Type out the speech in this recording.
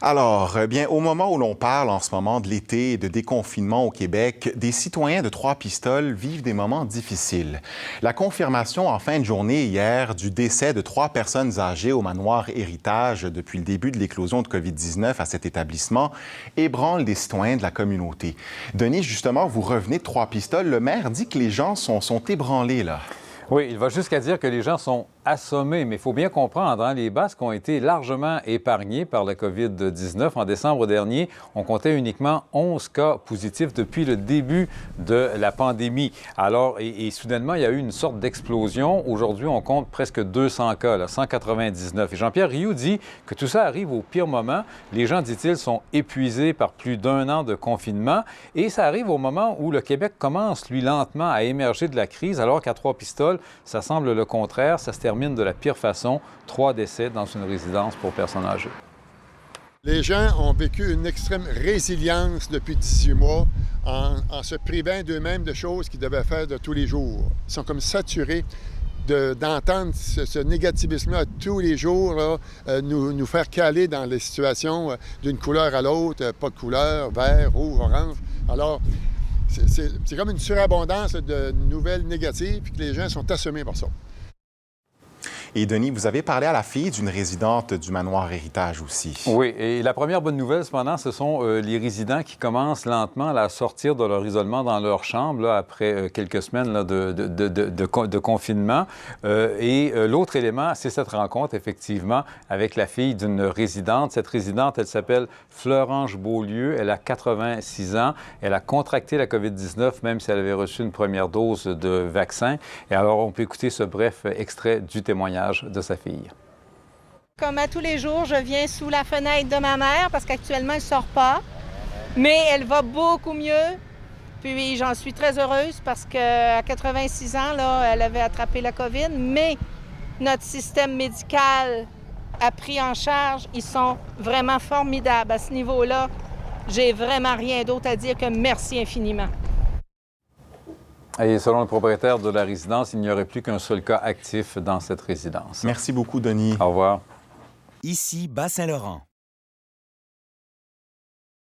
Alors, bien, au moment où l'on parle en ce moment de l'été et de déconfinement au Québec, des citoyens de Trois-Pistoles vivent des moments difficiles. La confirmation en fin de journée hier du décès de 3 personnes âgées au manoir Héritage depuis le début de l'éclosion de COVID-19 à cet établissement ébranle des citoyens de la communauté. Denis, justement, vous revenez de Trois-Pistoles. Le maire dit que les gens sont ébranlés, là. Oui, il va jusqu'à dire que les gens sont assommés, mais il faut bien comprendre, les Basques ont été largement épargnés par la COVID-19. En décembre dernier, on comptait uniquement 11 cas positifs depuis le début de la pandémie. Alors, et soudainement, il y a eu une sorte d'explosion. Aujourd'hui, on compte presque 200 cas, là, 199. Et Jean-Pierre Rioux dit que tout ça arrive au pire moment. Les gens, dit-il, sont épuisés par plus d'1 an de confinement et ça arrive au moment où le Québec commence, lui, lentement à émerger de la crise, alors qu'à Trois-Pistoles, ça semble le contraire. Ça se termine de la pire façon. 3 décès dans une résidence pour personnes âgées. Les gens ont vécu une extrême résilience depuis 18 mois en se privant d'eux-mêmes de choses qu'ils devaient faire de tous les jours. Ils sont comme saturés d'entendre ce négativisme-là tous les jours, là, nous faire caler dans les situations d'une couleur à l'autre, pas de couleur, vert, rouge, orange. Alors, c'est comme une surabondance de nouvelles négatives, puis que les gens sont assommés par ça. Et Denis, vous avez parlé à la fille d'une résidente du manoir Héritage aussi. Oui, et la première bonne nouvelle, cependant, ce sont les résidents qui commencent lentement à sortir de leur isolement dans leur chambre là, après quelques semaines là, de confinement. L'autre élément, c'est cette rencontre, effectivement, avec la fille d'une résidente. Cette résidente, elle s'appelle Fleurange Beaulieu. Elle a 86 ans. Elle a contracté la COVID-19, même si elle avait reçu une première dose de vaccin. Et alors, on peut écouter ce bref extrait du témoignage de sa fille. Comme à tous les jours, je viens sous la fenêtre de ma mère parce qu'actuellement, elle ne sort pas. Mais elle va beaucoup mieux. Puis j'en suis très heureuse parce qu'à 86 ans, là, elle avait attrapé la COVID. Mais notre système médical a pris en charge. Ils sont vraiment formidables à ce niveau-là. J'ai vraiment rien d'autre à dire que merci infiniment. Et selon le propriétaire de la résidence, il n'y aurait plus qu'un seul cas actif dans cette résidence. Merci beaucoup, Denis. Au revoir. Ici, Bas-Saint-Laurent.